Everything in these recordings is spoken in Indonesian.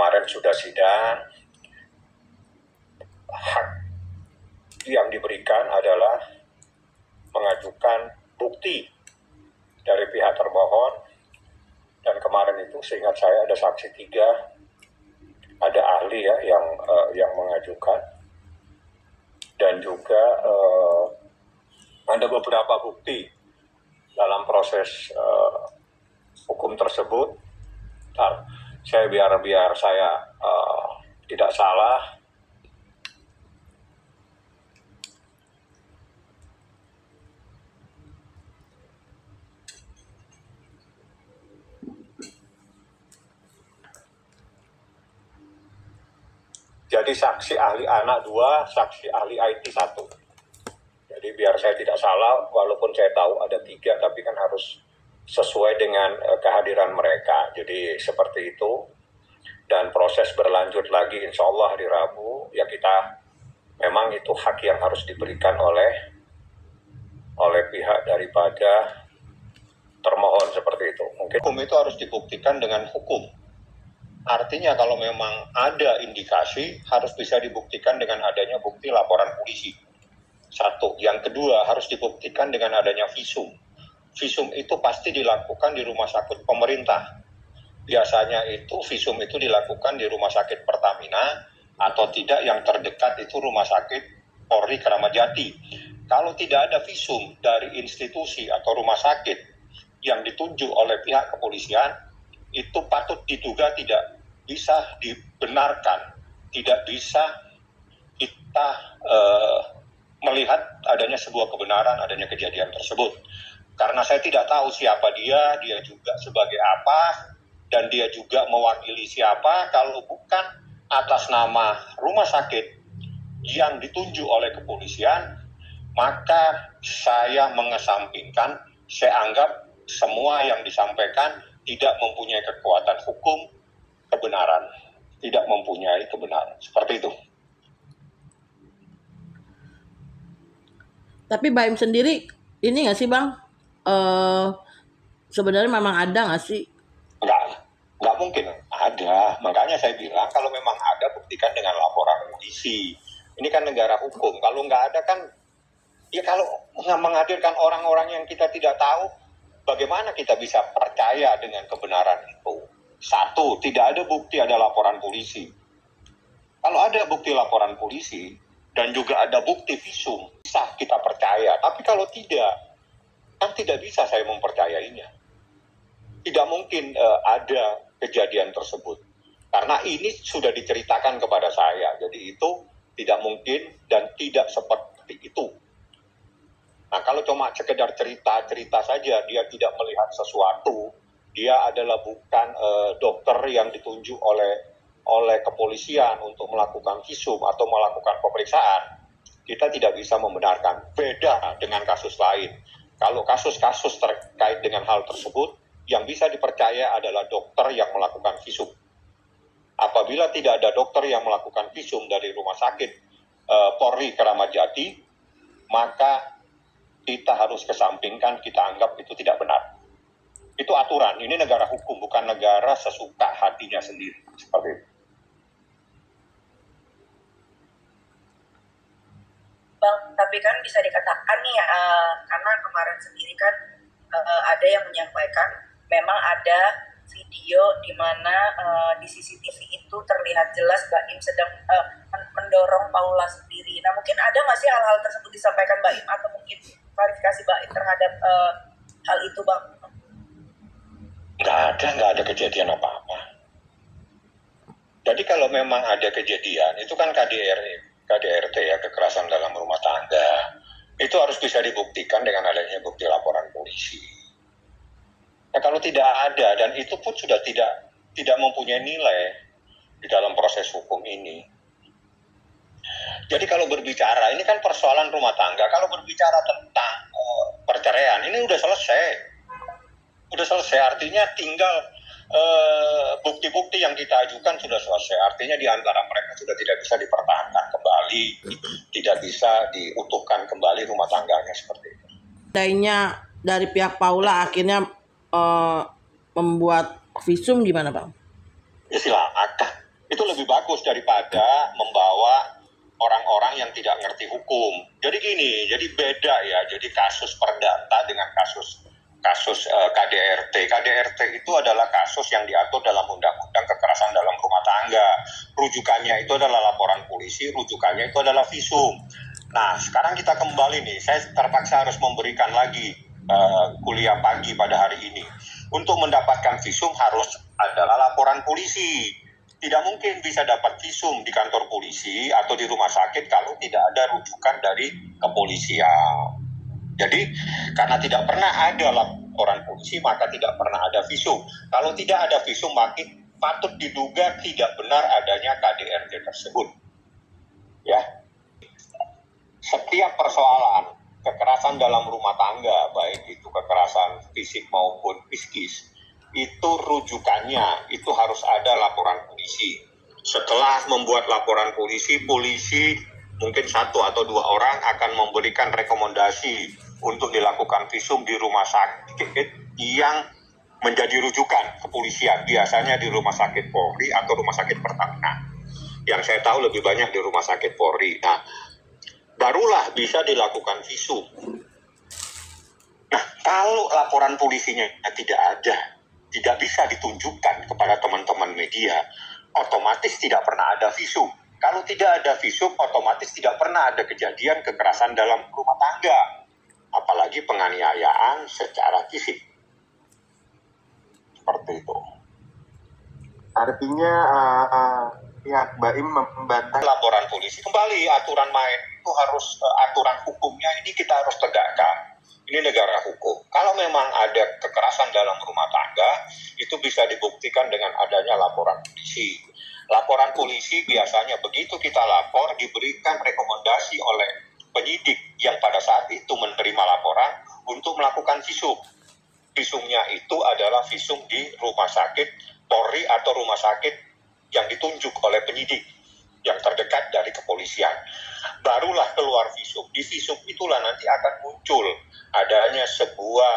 kemarin sudah sidang. Hak yang diberikan adalah mengajukan bukti dari pihak termohon, dan kemarin itu seingat saya ada saksi 3, ada ahli ya yang mengajukan, dan juga ada beberapa bukti dalam proses hukum tersebut. Saya biar saya tidak salah. Jadi saksi ahli anak 2, saksi ahli IT 1. Jadi biar saya tidak salah, walaupun saya tahu ada 3, tapi kan harus sesuai dengan kehadiran mereka. Jadi seperti itu. Dan proses berlanjut lagi insya Allah hari Rabu. Ya kita memang itu hak yang harus diberikan oleh pihak daripada termohon seperti itu. Mungkin hukum itu harus dibuktikan dengan hukum. Artinya kalau memang ada indikasi, harus bisa dibuktikan dengan adanya bukti laporan polisi. 1. Yang kedua, harus dibuktikan dengan adanya visum. Visum itu pasti dilakukan di rumah sakit pemerintah. Biasanya itu visum itu dilakukan di rumah sakit Pertamina, atau tidak yang terdekat itu rumah sakit Polri Kramat Jati. Kalau tidak ada visum dari institusi atau rumah sakit yang ditunjuk oleh pihak kepolisian, itu patut diduga tidak bisa dibenarkan, tidak bisa kita melihat adanya sebuah kebenaran, adanya kejadian tersebut. Karena saya tidak tahu siapa dia juga sebagai apa, dan dia juga mewakili siapa. Kalau bukan atas nama rumah sakit yang ditunjuk oleh kepolisian, maka saya mengesampingkan, saya anggap semua yang disampaikan tidak mempunyai kekuatan hukum kebenaran, tidak mempunyai kebenaran. Seperti itu. Tapi Baim sendiri ini nggak sih Bang? Sebenarnya memang ada nggak sih? Nggak mungkin ada. Makanya saya bilang kalau memang ada, buktikan dengan laporan polisi. Ini kan negara hukum. Kalau nggak ada kan, ya kalau menghadirkan orang-orang yang kita tidak tahu, bagaimana kita bisa percaya dengan kebenaran itu? 1, tidak ada bukti, ada laporan polisi. Kalau ada bukti laporan polisi dan juga ada bukti visum, bisa kita percaya. Tapi kalau tidak, kan tidak bisa saya mempercayainya. Tidak mungkin ada kejadian tersebut. Karena ini sudah diceritakan kepada saya. Jadi itu tidak mungkin dan tidak seperti itu. Nah, kalau cuma sekedar cerita saja, dia tidak melihat sesuatu, dia adalah bukan dokter yang ditunjuk oleh kepolisian untuk melakukan visum atau melakukan pemeriksaan, kita tidak bisa membenarkan. Beda dengan kasus lain. Kalau kasus-kasus terkait dengan hal tersebut, yang bisa dipercaya adalah dokter yang melakukan visum. Apabila tidak ada dokter yang melakukan visum dari rumah sakit Polri Kramat Jati, maka kita harus kesampingkan, kita anggap itu tidak benar. Itu aturan, ini negara hukum, bukan negara sesuka hatinya sendiri. Seperti itu. Bang, tapi kan bisa dikatakan nih, karena kemarin sendiri kan ada yang menyampaikan memang ada video di mana di CCTV itu terlihat jelas Baim sedang mendorong Paula sendiri. Nah, mungkin ada nggak sih hal-hal tersebut disampaikan Baim, atau mungkin klarifikasi Baim terhadap hal itu, Bang? Nggak ada kejadian apa-apa. Jadi kalau memang ada kejadian, itu kan KDRT ya, kekerasan dalam rumah tangga, itu harus bisa dibuktikan dengan adanya bukti laporan polisi. Nah, kalau tidak ada, dan itu pun sudah tidak mempunyai nilai di dalam proses hukum ini. Jadi kalau berbicara, ini kan persoalan rumah tangga, kalau berbicara tentang perceraian, ini udah selesai. Artinya tinggal bukti-bukti yang kita ajukan sudah selesai. Artinya di antara mereka sudah tidak bisa dipertahankan kembali, tidak bisa diutuhkan kembali rumah tangganya seperti itu. Adanya dari pihak Paula akhirnya membuat visum gimana Bang? Ya silakan. lebih bagus daripada membawa orang-orang yang tidak ngerti hukum. Jadi gini, jadi beda ya. Jadi kasus perdata dengan kasus KDRT. KDRT itu adalah kasus yang diatur dalam undang-undang kekerasan dalam rumah tangga. Rujukannya itu adalah laporan polisi, rujukannya itu adalah visum. Nah, sekarang kita kembali nih. Saya terpaksa harus memberikan lagi kuliah pagi pada hari ini. Untuk mendapatkan visum harus adalah laporan polisi. Tidak mungkin bisa dapat visum di kantor polisi atau di rumah sakit kalau tidak ada rujukan dari kepolisian. Jadi, karena tidak pernah ada laporan polisi, maka tidak pernah ada visum. Kalau tidak ada visum, maka patut diduga tidak benar adanya KDRT tersebut. Ya, setiap persoalan kekerasan dalam rumah tangga, baik itu kekerasan fisik maupun psikis, itu rujukannya itu harus ada laporan polisi. Setelah membuat laporan polisi, polisi mungkin 1 atau 2 orang akan memberikan rekomendasi untuk dilakukan visum di rumah sakit yang menjadi rujukan kepolisian, biasanya di rumah sakit Polri atau rumah sakit Pertamina. Yang saya tahu lebih banyak di rumah sakit Polri. Nah, barulah bisa dilakukan visum. Nah, kalau laporan polisinya tidak ada, tidak bisa ditunjukkan kepada teman-teman media, otomatis tidak pernah ada visum. Kalau tidak ada visum, otomatis tidak pernah ada kejadian kekerasan dalam rumah tangga, apalagi penganiayaan secara fisik. Seperti itu. Artinya pihak BAIM membantah Laporan polisi kembali aturan main itu harus aturan hukumnya ini kita harus tegakkan. Ini negara hukum. Kalau memang ada kekerasan dalam rumah tangga, itu bisa dibuktikan dengan adanya laporan polisi. Laporan polisi biasanya begitu kita lapor, diberikan rekomendasi oleh penyidik yang pada saat itu menerima laporan untuk melakukan visum. Visumnya itu adalah visum di rumah sakit Polri atau rumah sakit yang ditunjuk oleh penyidik yang terdekat dari kepolisian. Barulah keluar visum. Di visum itulah nanti akan muncul adanya sebuah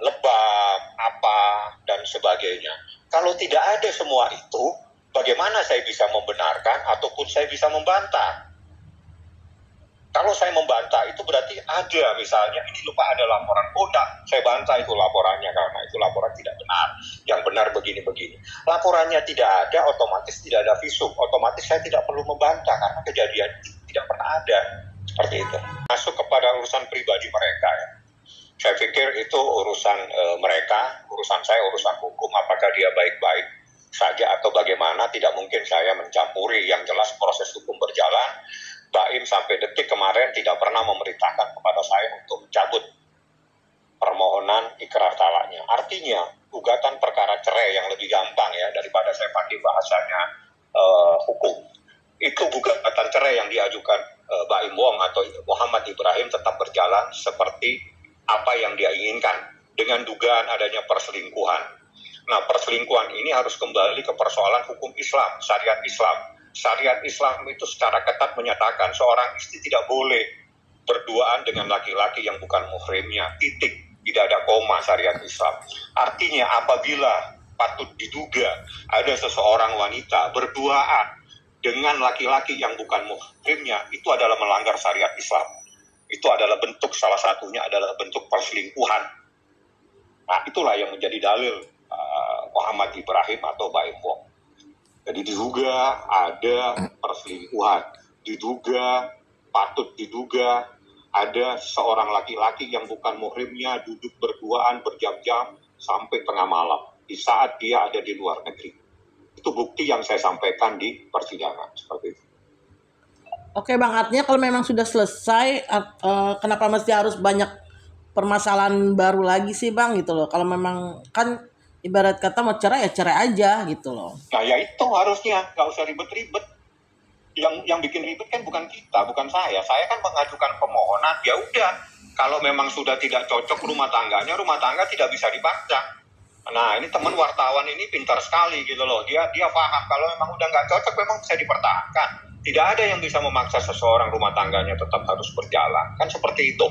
lebam, apa, dan sebagainya. Kalau tidak ada semua itu, bagaimana saya bisa membenarkan ataupun saya bisa membantah? Kalau saya membantah itu berarti ada misalnya, ini lupa ada laporan kodak, saya bantah itu laporannya karena itu laporan tidak benar. Yang benar begini-begini. Laporannya tidak ada, otomatis tidak ada visum. Otomatis saya tidak perlu membantah karena kejadian itu tidak pernah ada. Seperti itu. Masuk kepada urusan pribadi mereka ya. Saya pikir itu urusan mereka, urusan saya, urusan hukum. Apakah dia baik-baik saja atau bagaimana, tidak mungkin saya mencampuri. Yang jelas proses hukum berjalan. BAIM sampai detik kemarin tidak pernah memerintahkan kepada saya untuk mencabut permohonan ikrar talaknya. Artinya, gugatan perkara cerai yang lebih gampang ya, daripada saya pakai bahasanya hukum. Itu gugatan cerai yang diajukan BAIM Wong atau Muhammad Ibrahim tetap berjalan seperti apa yang dia inginkan, dengan dugaan adanya perselingkuhan. Nah, perselingkuhan ini harus kembali ke persoalan hukum Islam, syariat Islam. Syariat Islam itu secara ketat menyatakan seorang istri tidak boleh berduaan dengan laki-laki yang bukan muhrimnya. Titik. Tidak ada koma syariat Islam. Artinya apabila patut diduga ada seseorang wanita berduaan dengan laki-laki yang bukan muhrimnya, itu adalah melanggar syariat Islam. Itu adalah bentuk, salah satunya adalah bentuk perselingkuhan. Nah, itulah yang menjadi dalil Muhammad Ibrahim atau BAIM Wong. Jadi diduga ada perselingkuhan, patut diduga ada seorang laki-laki yang bukan muhrimnya duduk berduaan berjam-jam sampai tengah malam di saat dia ada di luar negeri. Itu bukti yang saya sampaikan di persidangan seperti itu. Oke Bang, artinya kalau memang sudah selesai, kenapa mesti harus banyak permasalahan baru lagi sih Bang gitu loh? Kalau memang kan ibarat kata mau cerai ya cerai aja gitu loh. Nah ya itu harusnya, nggak usah ribet-ribet. Yang bikin ribet kan bukan kita, bukan saya. Saya kan mengajukan permohonan, ya udah. Kalau memang sudah tidak cocok rumah tangga tidak bisa dipaksa. Nah ini teman wartawan ini pintar sekali gitu loh. Dia paham kalau memang udah nggak cocok memang bisa dipertahankan. Tidak ada yang bisa memaksa seseorang rumah tangganya tetap harus berjalan. Kan seperti itu.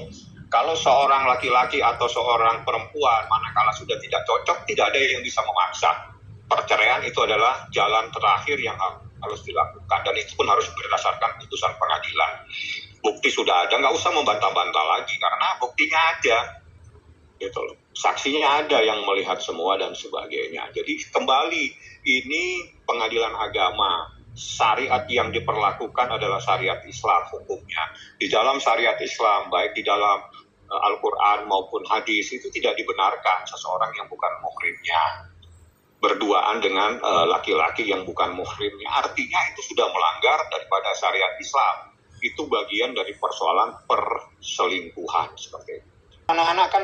Kalau seorang laki-laki atau seorang perempuan, manakala sudah tidak cocok, tidak ada yang bisa memaksa. Perceraian itu adalah jalan terakhir yang harus dilakukan, dan itu pun harus berdasarkan putusan pengadilan. Bukti sudah ada, nggak usah membantah-bantah lagi karena buktinya ada, gitu loh. Saksinya ada yang melihat semua dan sebagainya. Jadi kembali, ini pengadilan agama, syariat yang diperlakukan adalah syariat Islam hukumnya. Di dalam syariat Islam, baik di dalam Al-Quran maupun hadis, itu tidak dibenarkan seseorang yang bukan muhrimnya berduaan dengan laki-laki yang bukan muhrimnya. Artinya itu sudah melanggar daripada syariat Islam. Itu bagian dari persoalan perselingkuhan seperti itu. Anak-anak kan